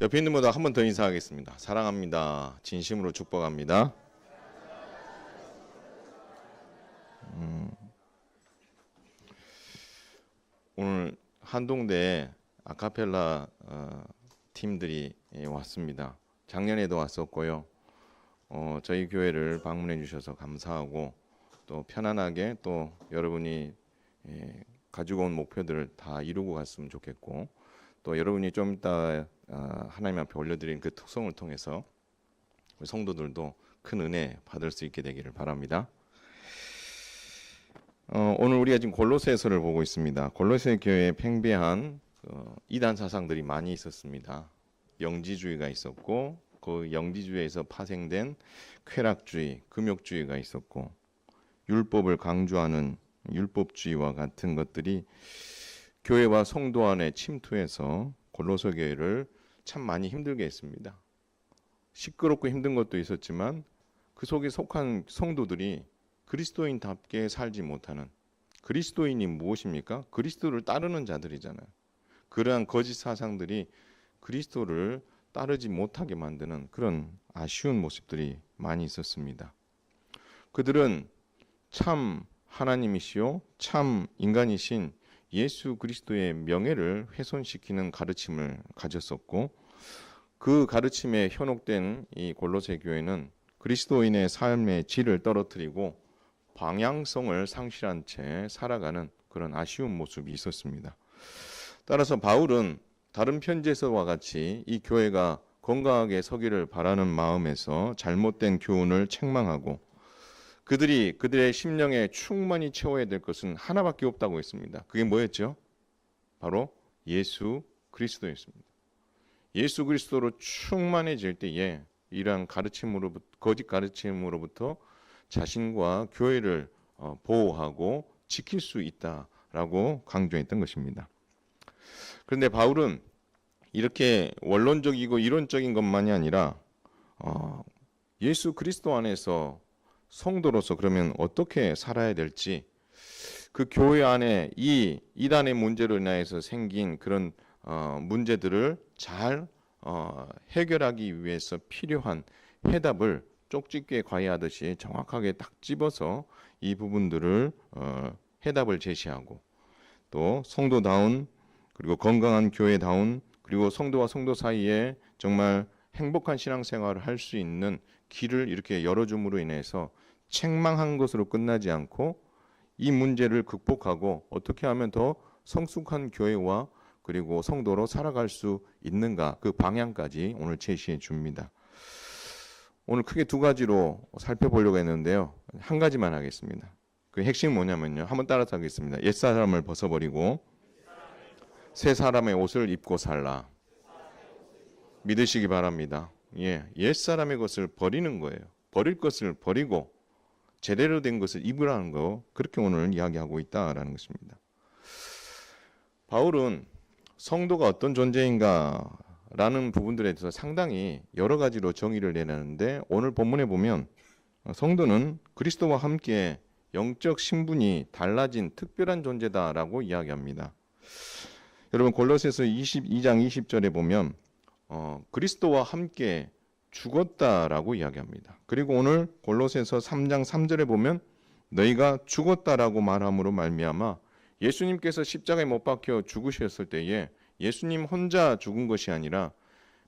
옆에 있는 분들 한 번 더 인사하겠습니다. 사랑합니다. 진심으로 축복합니다. 오늘 한동대 아카펠라 팀들이 왔습니다. 작년에도 왔었고요. 저희 교회를 방문해 주셔서 감사하고 또 편안하게 또 여러분이 가지고 온 목표들을 다 이루고 갔으면 좋겠고 또 여러분이 좀 이따 하나님 앞에 올려드린 그 특성을 통해서 우리 성도들도 큰 은혜 받을 수 있게 되기를 바랍니다. 오늘 우리가 지금 골로새서를 보고 있습니다. 골로새 교회에 팽배한 이단 사상들이 많이 있었습니다. 영지주의가 있었고 그 영지주의에서 파생된 쾌락주의, 금욕주의가 있었고 율법을 강조하는 율법주의와 같은 것들이 교회와 성도 안에 침투해서 골로새 교회를 참 많이 힘들게 했습니다. 시끄럽고 힘든 것도 있었지만 그 속에 속한 성도들이 그리스도인답게 살지 못하는, 그리스도인이 무엇입니까? 그리스도를 따르는 자들이잖아요. 그러한 거짓 사상들이 그리스도를 따르지 못하게 만드는 그런 아쉬운 모습들이 많이 있었습니다. 그들은 참 하나님이시요 참 인간이신 예수 그리스도의 명예를 훼손시키는 가르침을 가졌었고 그 가르침에 현혹된 이 골로새 교회는 그리스도인의 삶의 질을 떨어뜨리고 방향성을 상실한 채 살아가는 그런 아쉬운 모습이 있었습니다. 따라서 바울은 다른 편지에서와 같이 이 교회가 건강하게 서기를 바라는 마음에서 잘못된 교훈을 책망하고 그들의 심령에 충만히 채워야 될 것은 하나밖에 없다고 했습니다. 그게 뭐였죠? 바로 예수 그리스도였습니다. 예수 그리스도로 충만해질 때에 이러한 거짓 가르침으로부터 자신과 교회를 보호하고 지킬 수 있다라고 강조했던 것입니다. 그런데 바울은 이렇게 원론적이고 이론적인 것만이 아니라 예수 그리스도 안에서 성도로서 그러면 어떻게 살아야 될지 그 교회 안에 이 이단의 문제로 인해서 생긴 그런 문제들을 잘 해결하기 위해서 필요한 해답을 쪽집게 과외하듯이 정확하게 딱 집어서 이 부분들을 해답을 제시하고 또 성도다운 그리고 건강한 교회다운 그리고 성도와 성도 사이에 정말 행복한 신앙생활을 할 수 있는 길을 이렇게 열어줌으로 인해서 책망한 것으로 끝나지 않고 이 문제를 극복하고 어떻게 하면 더 성숙한 교회와 그리고 성도로 살아갈 수 있는가 그 방향까지 오늘 제시해 줍니다. 오늘 크게 두 가지로 살펴보려고 했는데요. 한 가지만 하겠습니다. 그 핵심이 뭐냐면요. 한번 따라서 하겠습니다. 옛사람을 벗어버리고 새 사람의 옷을 입고 살라. 믿으시기 바랍니다. 옛사람의 것을 버리는 거예요. 버릴 것을 버리고 제대로 된 것을 입으라는 거 그렇게 오늘 이야기하고 있다라는 것입니다. 바울은 성도가 어떤 존재인가라는 부분들에 대해서 상당히 여러 가지로 정의를 내놨는데 오늘 본문에 보면 성도는 그리스도와 함께 영적 신분이 달라진 특별한 존재다라고 이야기합니다. 여러분 골로새서 22장 20절에 보면 그리스도와 함께 죽었다라고 이야기합니다. 그리고 오늘 골로새서 3장 3절에 보면 너희가 죽었다라고 말함으로 말미암아 예수님께서 십자가에 못 박혀 죽으셨을 때에 예수님 혼자 죽은 것이 아니라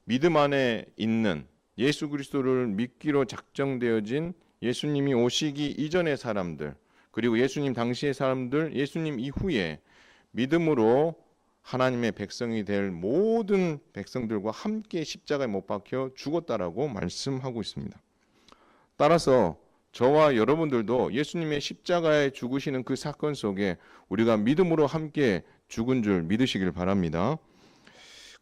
믿음 안에 있는 예수 그리스도를 믿기로 작정되어진 예수님이 오시기 이전의 사람들 그리고 예수님 당시의 사람들 예수님 이후에 믿음으로 하나님의 백성이 될 모든 백성들과 함께 십자가에 못 박혀 죽었다라고 말씀하고 있습니다. 따라서 저와 여러분들도 예수님의 십자가에 죽으시는 그 사건 속에 우리가 믿음으로 함께 죽은 줄 믿으시길 바랍니다.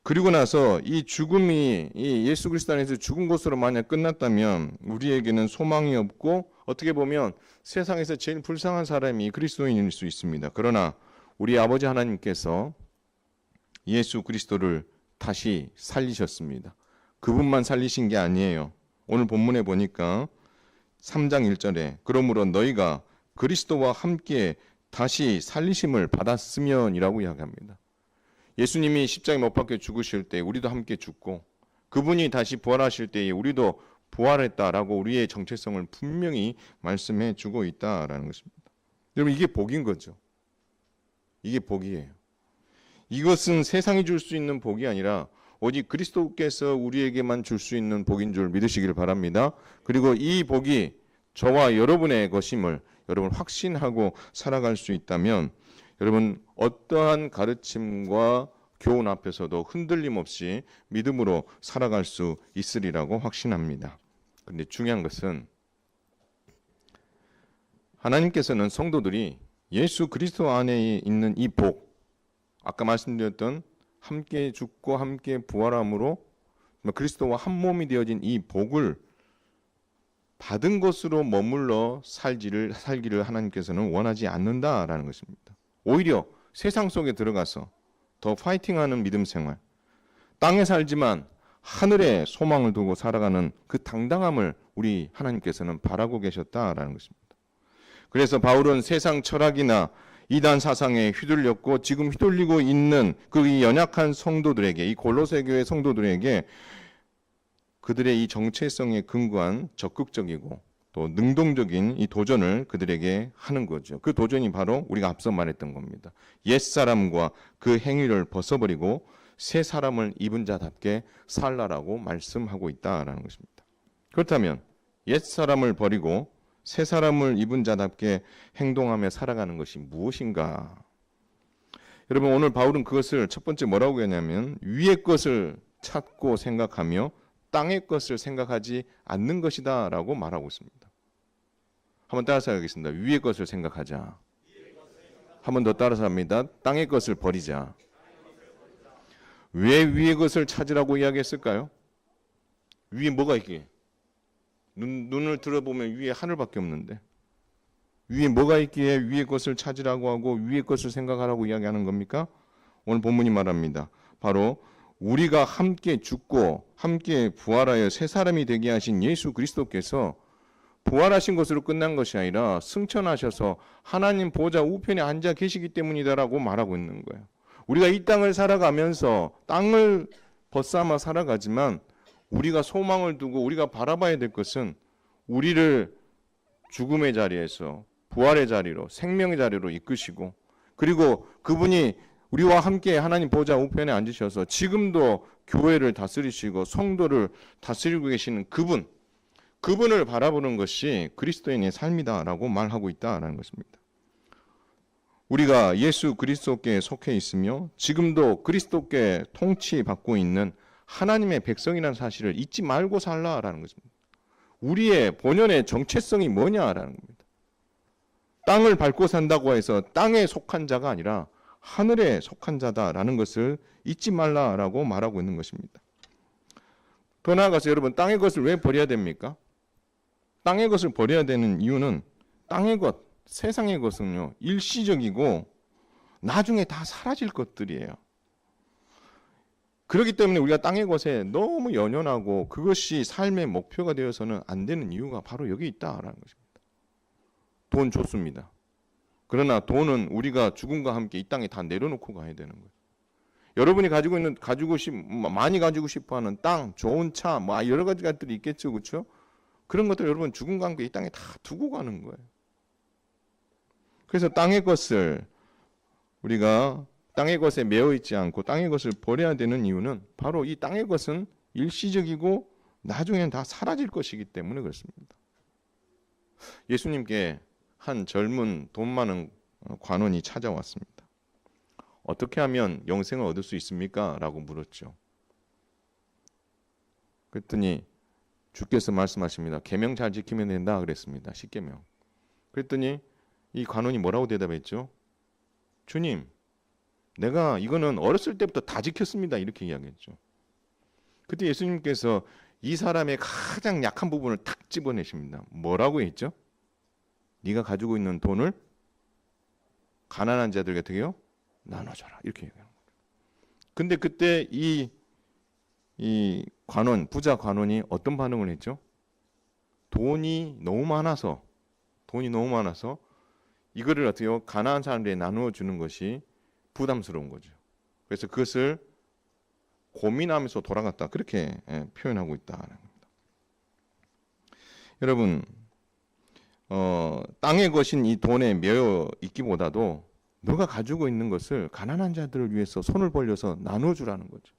그리고 나서 이 죽음이 이 예수 그리스도 안에서 죽은 것으로 만약 끝났다면 우리에게는 소망이 없고 어떻게 보면 세상에서 제일 불쌍한 사람이 그리스도인일 수 있습니다. 그러나 우리 아버지 하나님께서 예수 그리스도를 다시 살리셨습니다. 그분만 살리신 게 아니에요. 오늘 본문에 보니까 3장 1절에 그러므로 너희가 그리스도와 함께 다시 살리심을 받았으면이라고 이야기합니다. 예수님이 십자가에 못 박혀 죽으실 때 우리도 함께 죽고 그분이 다시 부활하실 때에 우리도 부활했다라고 우리의 정체성을 분명히 말씀해 주고 있다라는 것입니다. 여러분, 이게 복인 거죠. 이게 복이에요. 이것은 세상이 줄 수 있는 복이 아니라 오직 그리스도께서 우리에게만 줄 수 있는 복인 줄 믿으시길 바랍니다. 그리고 이 복이 저와 여러분의 것임을 여러분 확신하고 살아갈 수 있다면 여러분 어떠한 가르침과 교훈 앞에서도 흔들림 없이 믿음으로 살아갈 수 있으리라고 확신합니다. 그런데 중요한 것은 하나님께서는 성도들이 예수 그리스도 안에 있는 이 복, 아까 말씀드렸던 함께 죽고 함께 부활함으로 그리스도와 한 몸이 되어진 이 복을 받은 것으로 머물러 살기를 하나님께서는 원하지 않는다라는 것입니다. 오히려 세상 속에 들어가서 더 파이팅하는 믿음 생활, 땅에 살지만 하늘에 소망을 두고 살아가는 그 당당함을 우리 하나님께서는 바라고 계셨다라는 것입니다. 그래서 바울은 세상 철학이나 이단 사상에 휘둘렸고 지금 휘둘리고 있는 그 연약한 성도들에게, 이 골로새 교회 성도들에게 그들의 이 정체성에 근거한 적극적이고 또 능동적인 이 도전을 그들에게 하는 거죠. 그 도전이 바로 우리가 앞서 말했던 겁니다. 옛사람과 그 행위를 벗어버리고 새 사람을 입은 자답게 살라라고 말씀하고 있다라는 것입니다. 그렇다면 옛사람을 버리고 새 사람을 입은 자답게 행동하며 살아가는 것이 무엇인가? 여러분, 오늘 바울은 그것을 첫 번째 뭐라고 했냐면 위의 것을 찾고 생각하며 땅의 것을 생각하지 않는 것이다 라고 말하고 있습니다. 한번 따라서 하겠습니다. 위의 것을 생각하자. 한 번 더 따라서 합니다. 땅의 것을 버리자. 왜 위의 것을 찾으라고 이야기했을까요? 위에 뭐가 있기에? 눈을 들어보면 위에 하늘밖에 없는데 위에 뭐가 있기에 위의 것을 찾으라고 하고 위의 것을 생각하라고 이야기하는 겁니까? 오늘 본문이 말합니다. 바로 우리가 함께 죽고 함께 부활하여 새 사람이 되게 하신 예수 그리스도께서 부활하신 것으로 끝난 것이 아니라 승천하셔서 하나님 보좌 우편에 앉아 계시기 때문이다라고 말하고 있는 거예요. 우리가 이 땅을 살아가면서 땅을 벗삼아 살아가지만 우리가 소망을 두고 우리가 바라봐야 될 것은 우리를 죽음의 자리에서 부활의 자리로, 생명의 자리로 이끄시고, 그리고 그분이 우리와 함께 하나님 보좌 우편에 앉으셔서 지금도 교회를 다스리시고 성도를 다스리고 계시는 그분을 바라보는 것이 그리스도인의 삶이다라고 말하고 있다라는 것입니다. 우리가 예수 그리스도께 속해 있으며 지금도 그리스도께 통치받고 있는 하나님의 백성이라는 사실을 잊지 말고 살라라는 것입니다. 우리의 본연의 정체성이 뭐냐라는 겁니다. 땅을 밟고 산다고 해서 땅에 속한 자가 아니라 하늘에 속한 자다라는 것을 잊지 말라라고 말하고 있는 것입니다. 더 나아가서 여러분, 땅의 것을 왜 버려야 됩니까? 땅의 것을 버려야 되는 이유는 땅의 것, 세상의 것은요, 일시적이고 나중에 다 사라질 것들이에요. 그렇기 때문에 우리가 땅의 것에 너무 연연하고 그것이 삶의 목표가 되어서는 안 되는 이유가 바로 여기 있다라는 것입니다. 돈 좋습니다. 그러나 돈은 우리가 죽음과 함께 이 땅에 다 내려놓고 가야 되는 거예요. 여러분이 많이 가지고 싶어하는 땅, 좋은 차, 뭐 여러 가지 것들이 있겠죠, 그렇죠? 그런 것들 여러분 죽음과 함께 이 땅에 다 두고 가는 거예요. 그래서 땅의 것을 우리가 땅의 것에 매여 있지 않고 땅의 것을 버려야 되는 이유는 바로 이 땅의 것은 일시적이고 나중에는 다 사라질 것이기 때문에 그렇습니다. 예수님께 한 젊은 돈 많은 관원이 찾아왔습니다. 어떻게 하면 영생을 얻을 수 있습니까? 라고 물었죠. 그랬더니 주께서 말씀하십니다. 계명 잘 지키면 된다 그랬습니다. 10계명. 그랬더니 이 관원이 뭐라고 대답했죠? 주님, 내가 이거는 어렸을 때부터 다 지켰습니다. 이렇게 이야기했죠. 그때 예수님께서 이 사람의 가장 약한 부분을 탁 집어내십니다. 뭐라고 했죠? 네가 가지고 있는 돈을 가난한 자들에게 어떻게 해요? 나눠줘라. 이렇게 얘기하는 거예요. 근데 그때 이 관원, 부자 관원이 어떤 반응을 했죠? 돈이 너무 많아서 이거를 어떻게 해요? 가난한 사람들에게 나누어 주는 것이 부담스러운 거죠. 그래서 그것을 고민하면서 돌아갔다. 그렇게 표현하고 있다. 여러분, 땅의 것인 이 돈에 매여 있기보다도 너가 가지고 있는 것을 가난한 자들을 위해서 손을 벌려서 나누어 주라는 거죠.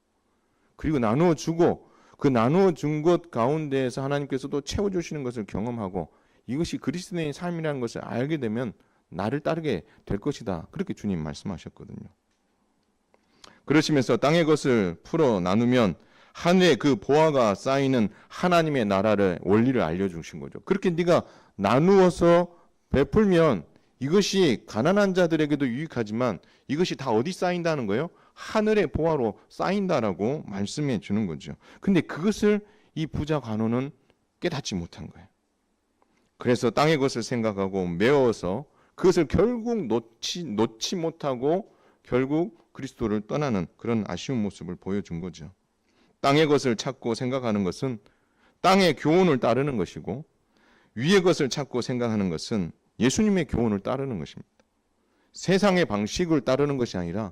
그리고 나누어 주고 그 나누어 준 것 가운데에서 하나님께서도 채워주시는 것을 경험하고 이것이 그리스도인의 삶이라는 것을 알게 되면 나를 따르게 될 것이다. 그렇게 주님 말씀하셨거든요. 그러시면서 땅의 것을 풀어 나누면 하늘에 그 보화가 쌓이는 하나님의 나라를 원리를 알려주신 거죠. 그렇게 네가 나누어서 베풀면 이것이 가난한 자들에게도 유익하지만 이것이 다 어디 쌓인다는 거예요? 하늘의 보화로 쌓인다라고 말씀해 주는 거죠. 근데 그것을 이 부자 관원은 깨닫지 못한 거예요. 그래서 땅의 것을 생각하고 메워서 그것을 결국 놓지 못하고 결국 그리스도를 떠나는 그런 아쉬운 모습을 보여준 거죠. 땅의 것을 찾고 생각하는 것은 땅의 교훈을 따르는 것이고 위의 것을 찾고 생각하는 것은 예수님의 교훈을 따르는 것입니다. 세상의 방식을 따르는 것이 아니라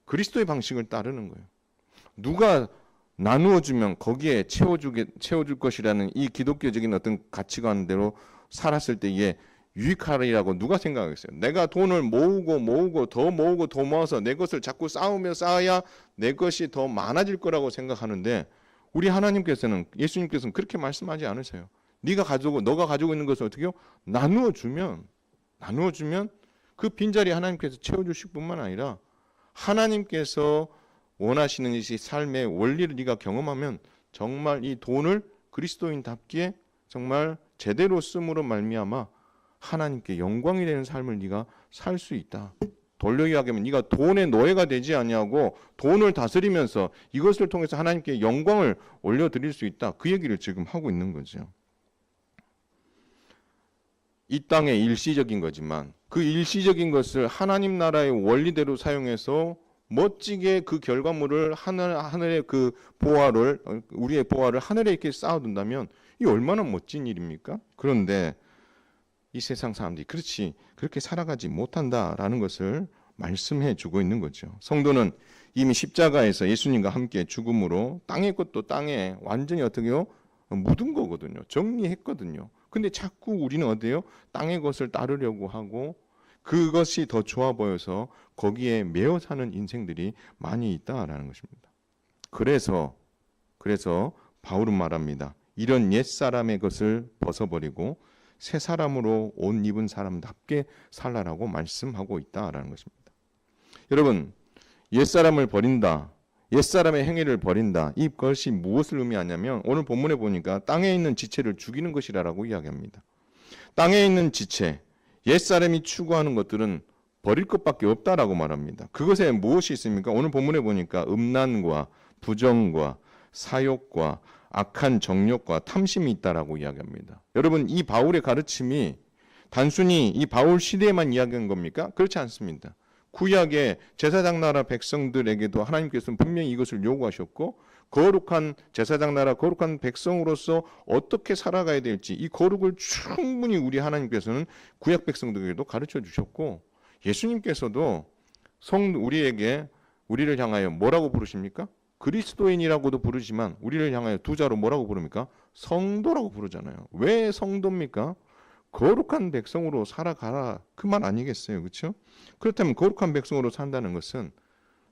그리스도의 방식을 따르는 거예요. 누가 나누어주면 거기에 채워줄 것이라는 이 기독교적인 어떤 가치관대로 살았을 때 이게 유익하리라고 누가 생각하겠어요? 내가 돈을 모으고 더 모아서 내 것을 자꾸 쌓아야 내 것이 더 많아질 거라고 생각하는데 우리 하나님께서는 예수님께서는 그렇게 말씀하지 않으세요. 너가 가지고 있는 것을 어떻게 해요? 나누어 주면 그 빈자리 하나님께서 채워주실 뿐만 아니라 하나님께서 원하시는 이 삶의 원리를 네가 경험하면 정말 이 돈을 그리스도인답게 정말 제대로 쓰므로 말미암아 하나님께 영광이 되는 삶을 네가 살 수 있다. 돌려 이야기하면 네가 돈의 노예가 되지 아니하고 돈을 다스리면서 이것을 통해서 하나님께 영광을 올려드릴 수 있다. 그 얘기를 지금 하고 있는 거죠. 이 땅의 일시적인 거지만 그 일시적인 것을 하나님 나라의 원리대로 사용해서 멋지게 그 결과물을 하늘의 그 보화를 우리의 보화를 하늘에 이렇게 쌓아둔다면 이 얼마나 멋진 일입니까? 그런데 이 세상 사람들이 그렇게 살아가지 못한다라는 것을 말씀해 주고 있는 거죠. 성도는 이미 십자가에서 예수님과 함께 죽음으로 땅의 것도 땅에 완전히 어떻게요? 묻은 거거든요. 정리했거든요. 근데 자꾸 우리는 어때요? 땅의 것을 따르려고 하고 그것이 더 좋아 보여서 거기에 매여 사는 인생들이 많이 있다라는 것입니다. 그래서 바울은 말합니다. 이런 옛사람의 것을 벗어버리고 새 사람으로 옷 입은 사람답게 살라라고 말씀하고 있다라는 것입니다. 여러분, 옛사람을 버린다. 옛사람의 행위를 버린다. 이것이 무엇을 의미하냐면 오늘 본문에 보니까 땅에 있는 지체를 죽이는 것이라고 이야기합니다. 땅에 있는 지체, 옛사람이 추구하는 것들은 버릴 것밖에 없다라고 말합니다. 그것에 무엇이 있습니까? 오늘 본문에 보니까 음란과 부정과 사욕과 악한 정욕과 탐심이 있다라고 이야기합니다. 여러분, 이 바울의 가르침이 단순히 이 바울 시대에만 이야기한 겁니까? 그렇지 않습니다. 구약의 제사장 나라 백성들에게도 하나님께서는 분명히 이것을 요구하셨고 거룩한 제사장 나라 거룩한 백성으로서 어떻게 살아가야 될지 이 거룩을 충분히 우리 하나님께서는 구약 백성들에게도 가르쳐 주셨고 예수님께서도 우리를 향하여 뭐라고 부르십니까? 그리스도인이라고도 부르지만 우리를 향하여 두 자로 뭐라고 부릅니까? 성도라고 부르잖아요. 왜 성도입니까? 거룩한 백성으로 살아가라 그 말 아니겠어요? 그렇죠? 그렇다면 거룩한 백성으로 산다는 것은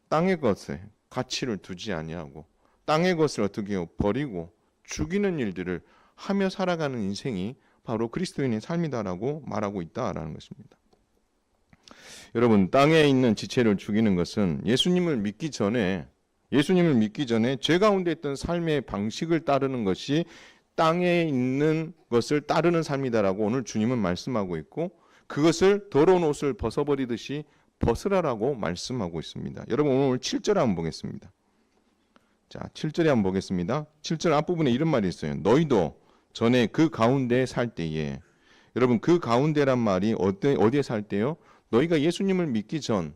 땅의 것에 가치를 두지 아니하고 땅의 것을 어떻게 해요? 버리고 죽이는 일들을 하며 살아가는 인생이 바로 그리스도인의 삶이다라고 말하고 있다라는 것입니다. 여러분, 땅에 있는 지체를 죽이는 것은 예수님을 믿기 전에 죄 가운데 있던 삶의 방식을 따르는 것이 땅에 있는 것을 따르는 삶이다라고 오늘 주님은 말씀하고 있고 그것을 더러운 옷을 벗어버리듯이 벗으라라고 말씀하고 있습니다. 여러분 오늘 7절 한번 보겠습니다. 자, 7절에 한번 보겠습니다. 7절 앞부분에 이런 말이 있어요. 너희도 전에 그 가운데 살 때에 여러분 그 가운데란 말이 어디에 살 때요? 너희가 예수님을 믿기 전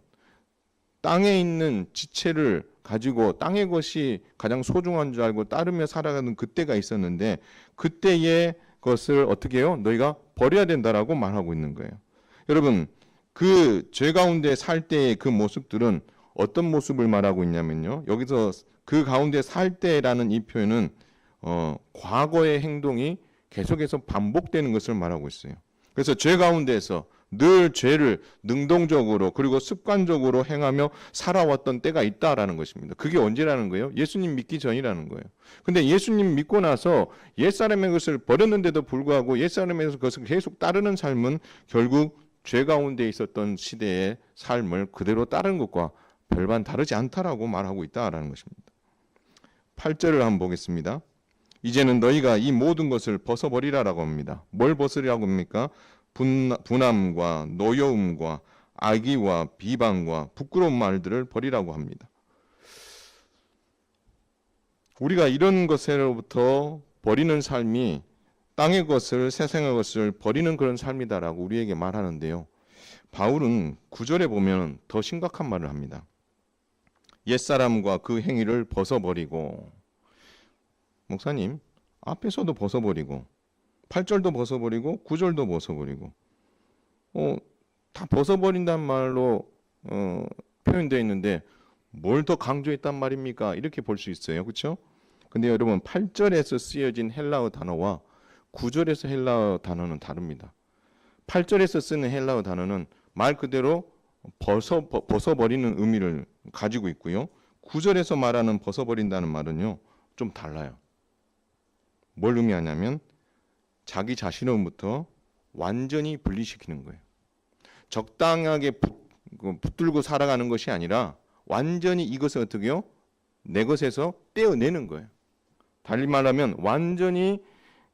땅에 있는 지체를 가지고 땅의 것이 가장 소중한 줄 알고 따르며 살아가는 그때가 있었는데 그때의 것을 어떻게 해요? 너희가 버려야 된다라고 말하고 있는 거예요. 여러분 그 죄 가운데 살 때의 그 모습들은 어떤 모습을 말하고 있냐면요. 여기서 그 가운데 살 때라는 이 표현은 과거의 행동이 계속해서 반복되는 것을 말하고 있어요. 그래서 죄 가운데에서 늘 죄를 능동적으로 그리고 습관적으로 행하며 살아왔던 때가 있다라는 것입니다. 그게 언제라는 거예요? 예수님 믿기 전이라는 거예요. 근데 예수님 믿고 나서 옛사람의 것을 버렸는데도 불구하고 옛사람의 것을 계속 따르는 삶은 결국 죄 가운데 있었던 시대의 삶을 그대로 따르는 것과 별반 다르지 않다라고 말하고 있다라는 것입니다. 8절을 한번 보겠습니다. 이제는 너희가 이 모든 것을 벗어버리라라고 합니다. 뭘 벗으라고 합니까? 분함과 노여움과 악의와 비방과 부끄러운 말들을 버리라고 합니다. 우리가 이런 것으로부터 버리는 삶이 땅의 것을 세상의 것을 버리는 그런 삶이다라고 우리에게 말하는데요. 바울은 9절에 보면 더 심각한 말을 합니다. 옛사람과 그 행위를 벗어버리고, 목사님 앞에서도 벗어버리고 8절도 벗어버리고 9절도 벗어버리고 다 벗어버린다는 말로 표현되어 있는데 뭘 더 강조했단 말입니까? 이렇게 볼 수 있어요. 그렇죠? 근데 여러분 8절에서 쓰여진 헬라어 단어와 9절에서 헬라어 단어는 다릅니다. 8절에서 쓰는 헬라어 단어는 말 그대로 벗어버리는 의미를 가지고 있고요. 9절에서 말하는 벗어버린다는 말은요. 좀 달라요. 뭘 의미하냐면 자기 자신으로부터 완전히 분리시키는 거예요. 적당하게 붙들고 살아가는 것이 아니라 완전히 이것을 어떻게 해요? 내 것에서 떼어내는 거예요. 달리 말하면 완전히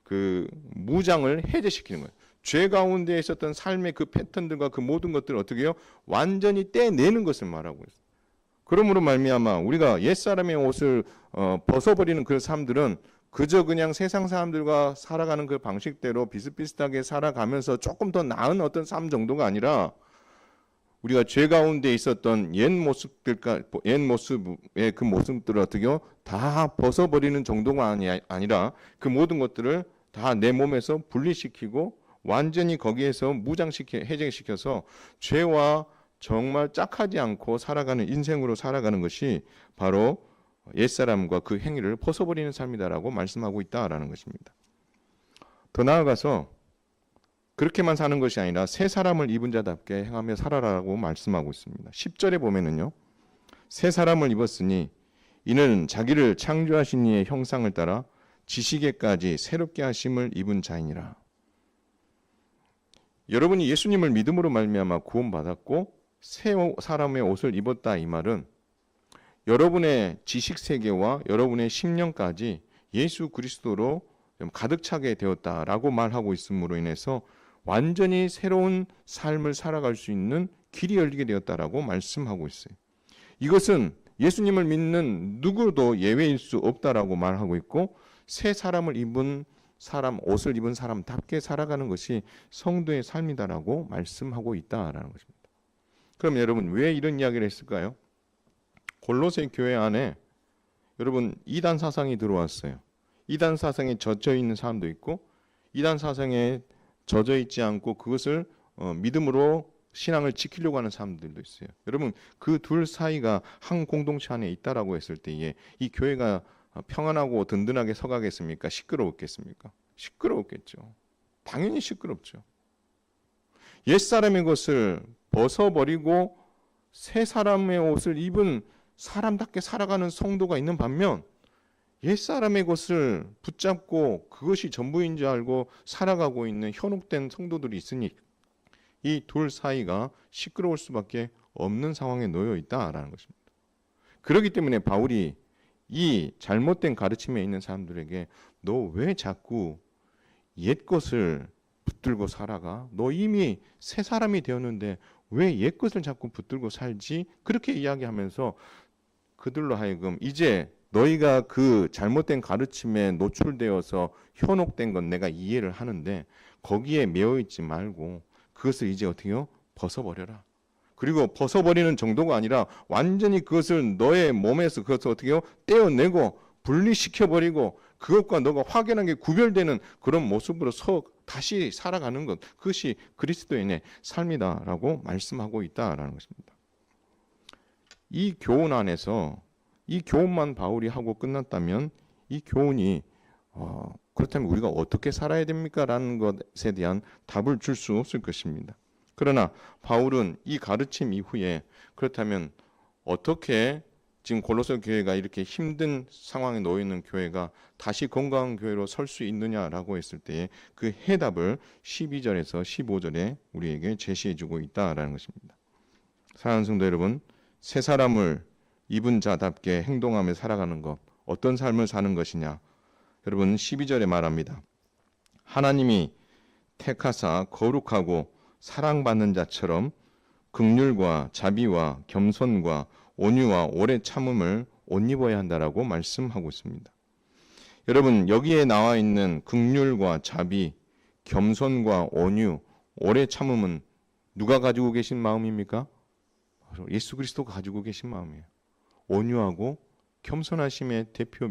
그 무장을 해제시키는 거예요. 죄 가운데 있었던 삶의 그 패턴들과 그 모든 것들을 어떻게 해요? 완전히 떼내는 것을 말하고 있어요. 그러므로 말미암아 우리가 옛사람의 옷을 벗어버리는 그 사람들은 그저 그냥 세상 사람들과 살아가는 그 방식대로 비슷비슷하게 살아가면서 조금 더 나은 어떤 삶 정도가 아니라 우리가 죄 가운데 있었던 옛 모습의 그 모습들을 어떻게 해요? 다 벗어버리는 정도가 아니라 그 모든 것들을 다 내 몸에서 분리시키고 완전히 거기에서 해제시켜서 죄와 정말 짝하지 않고 살아가는 인생으로 살아가는 것이 바로 옛사람과 그 행위를 벗어버리는 삶이다라고 말씀하고 있다라는 것입니다. 더 나아가서 그렇게만 사는 것이 아니라 새 사람을 입은 자답게 행하며 살아라라고 말씀하고 있습니다. 10절에 보면은요. 새 사람을 입었으니 이는 자기를 창조하신 이의 형상을 따라 지식에까지 새롭게 하심을 입은 자이니라. 여러분이 예수님을 믿음으로 말미암아 구원받았고 새 사람의 옷을 입었다 이 말은 여러분의 지식 세계와 여러분의 심령까지 예수 그리스도로 가득 차게 되었다라고 말하고 있음으로 인해서 완전히 새로운 삶을 살아갈 수 있는 길이 열리게 되었다라고 말씀하고 있어요. 이것은 예수님을 믿는 누구도 예외일 수 없다라고 말하고 있고 새 사람을 입은 사람, 옷을 입은 사람답게 살아가는 것이 성도의 삶이다라고 말씀하고 있다라는 것입니다. 그럼 여러분 왜 이런 이야기를 했을까요? 골로새 교회 안에 여러분 이단 사상이 들어왔어요. 이단 사상에 젖어 있는 사람도 있고 이단 사상에 젖어 있지 않고 그것을 믿음으로 신앙을 지키려고 하는 사람들도 있어요. 여러분 그 둘 사이가 한 공동체 안에 있다라고 했을 때에 이 교회가 평안하고 든든하게 서가겠습니까? 시끄러웠겠습니까? 시끄러웠겠죠. 당연히 시끄럽죠. 옛사람의 것을 벗어버리고 새 사람의 옷을 입은 사람답게 살아가는 성도가 있는 반면 옛사람의 것을 붙잡고 그것이 전부인 줄 알고 살아가고 있는 현혹된 성도들이 있으니 이 둘 사이가 시끄러울 수밖에 없는 상황에 놓여 있다라는 것입니다. 그렇기 때문에 바울이 이 잘못된 가르침에 있는 사람들에게 너 왜 자꾸 옛 것을 붙들고 살아가? 너 이미 새 사람이 되었는데 왜 옛 것을 자꾸 붙들고 살지? 그렇게 이야기하면서 그들로 하여금 이제 너희가 그 잘못된 가르침에 노출되어서 현혹된 건 내가 이해를 하는데 거기에 매여 있지 말고 그것을 이제 어떻게 해요? 벗어버려라. 그리고 벗어버리는 정도가 아니라 완전히 그것을 너의 몸에서 그것을 어떻게 해요? 떼어내고 분리시켜버리고 그것과 너가 확연하게 구별되는 그런 모습으로 다시 살아가는 것, 그것이 그리스도인의 삶이다라고 말씀하고 있다라는 것입니다. 이 교훈 안에서 이 교훈만 바울이 하고 끝났다면 이 교훈이 그렇다면 우리가 어떻게 살아야 됩니까? 라는 것에 대한 답을 줄 수 없을 것입니다. 그러나 바울은 이 가르침 이후에 그렇다면 어떻게 지금 골로새 교회가 이렇게 힘든 상황에 놓여 있는 교회가 다시 건강한 교회로 설 수 있느냐라고 했을 때에 그 해답을 12절에서 15절에 우리에게 제시해 주고 있다라는 것입니다. 사랑하는 성도 여러분, 새 사람을 입은 자답게 행동하며 살아가는 것, 어떤 삶을 사는 것이냐? 여러분 12절에 말합니다. 하나님이 택하사 거룩하고 사랑받는 자처럼 긍휼과 자비와 겸손과 온유와 오래 참음을 옷 입어야 한다라고 말씀하고 있습니다. 여러분 여기에 나와 있는 긍휼과 자비, 겸손과 온유, 오래 참음은 누가 가지고 계신 마음입니까? 예수 그리스도가 가지고 계신 마음이에요. 온유하고 겸손하심의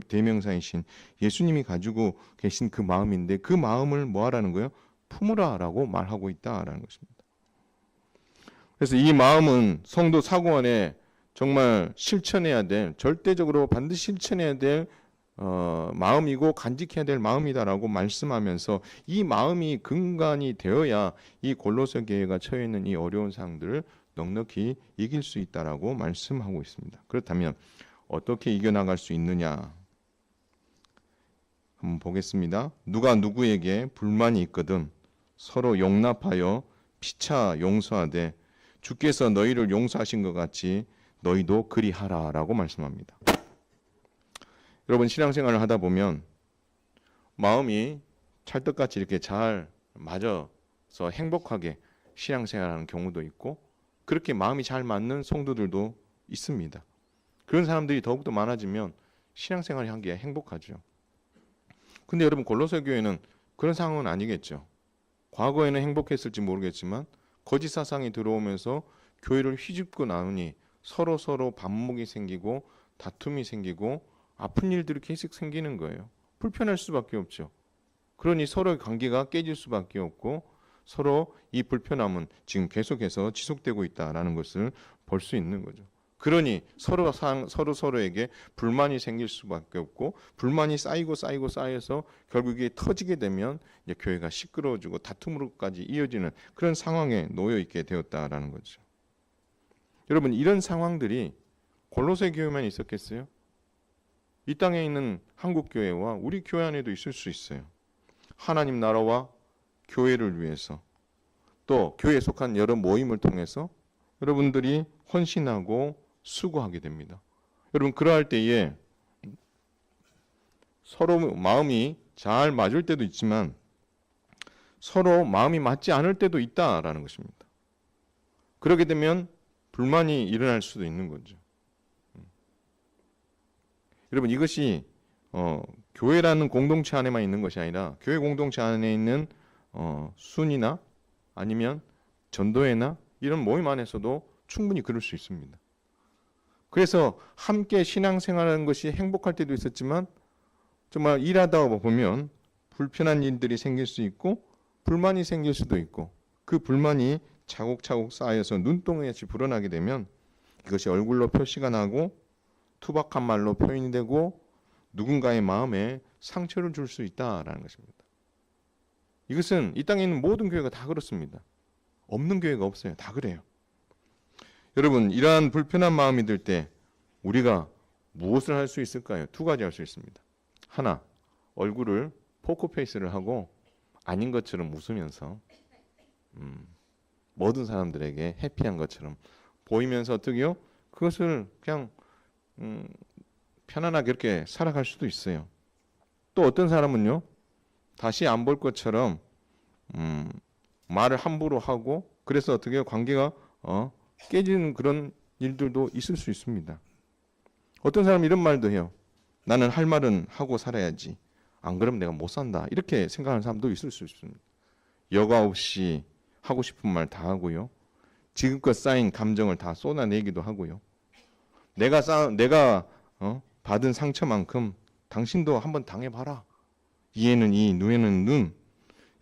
대명사이신 예수님이 가지고 계신 그 마음인데 그 마음을 뭐 하라는 거예요? 품으라라고 말하고 있다라는 것입니다. 그래서 이 마음은 성도 사고 안에 정말 실천해야 될, 절대적으로 반드시 실천해야 될 마음이고 간직해야 될 마음이다라고 말씀하면서 이 마음이 근간이 되어야 이 골로새 교회가 처해 있는 이 어려운 상황들을 넉넉히 이길 수 있다라고 말씀하고 있습니다. 그렇다면 어떻게 이겨나갈 수 있느냐? 한번 보겠습니다. 누가 누구에게 불만이 있거든 서로 용납하여 피차 용서하되 주께서 너희를 용서하신 것 같이 너희도 그리하라라고 말씀합니다. 여러분 신앙생활을 하다 보면 마음이 찰떡같이 이렇게 잘 맞아서 행복하게 신앙생활하는 경우도 있고 그렇게 마음이 잘 맞는 성도들도 있습니다. 그런 사람들이 더욱더 많아지면 신앙생활이 하기에 행복하죠. 근데 여러분 골로새 교회는 그런 상황은 아니겠죠. 과거에는 행복했을지 모르겠지만 거짓 사상이 들어오면서 교회를 휘집고 나누니 서로 반목이 생기고 다툼이 생기고 아픈 일들이 계속 생기는 거예요. 불편할 수밖에 없죠. 그러니 서로의 관계가 깨질 수밖에 없고 서로 이 불편함은 지금 계속해서 지속되고 있다라는 것을 볼 수 있는 거죠. 그러니 서로에게 불만이 생길 수밖에 없고 불만이 쌓여서 결국에 터지게 되면 이제 교회가 시끄러워지고 다툼으로까지 이어지는 그런 상황에 놓여 있게 되었다라는 거죠. 여러분 이런 상황들이 골로새 교회만 있었겠어요? 이 땅에 있는 한국 교회와 우리 교회 안에도 있을 수 있어요. 하나님 나라와 교회를 위해서 또 교회에 속한 여러 모임을 통해서 여러분들이 헌신하고 수고하게 됩니다. 여러분 그러할 때에 서로 마음이 잘 맞을 때도 있지만 서로 마음이 맞지 않을 때도 있다라는 것입니다. 그렇게 되면 불만이 일어날 수도 있는 거죠. 여러분 이것이 교회라는 공동체 안에만 있는 것이 아니라 교회 공동체 안에 있는 순이나 아니면 전도회나 이런 모임 안에서도 충분히 그럴 수 있습니다. 그래서 함께 신앙생활하는 것이 행복할 때도 있었지만 정말 일하다 보면 불편한 일들이 생길 수 있고 불만이 생길 수도 있고 그 불만이 차곡차곡 쌓여서 눈동이같이 불어나게 되면 이것이 얼굴로 표시가 나고 투박한 말로 표현이 되고 누군가의 마음에 상처를 줄 수 있다라는 것입니다. 이것은 이 땅에 있는 모든 교회가 다 그렇습니다. 없는 교회가 없어요. 다 그래요. 여러분 이러한 불편한 마음이 들 때 우리가 무엇을 할 수 있을까요? 두 가지 할 수 있습니다. 하나, 얼굴을 포커페이스를 하고 아닌 것처럼 웃으면서 모든 사람들에게 해피한 것처럼 보이면서 어떻게요? 그것을 그냥 편안하게 이렇게 살아갈 수도 있어요. 또 어떤 사람은요, 다시 안 볼 것처럼 말을 함부로 하고 그래서 어떻게 관계가 깨지는 그런 일들도 있을 수 있습니다. 어떤 사람은 이런 말도 해요. 나는 할 말은 하고 살아야지. 안 그러면 내가 못 산다. 이렇게 생각하는 사람도 있을 수 있습니다. 여과 없이 하고 싶은 말 다 하고요. 지금껏 쌓인 감정을 다 쏟아내기도 하고요. 내가 받은 상처만큼 당신도 한번 당해봐라. 이에는 이, 눈에는 눈.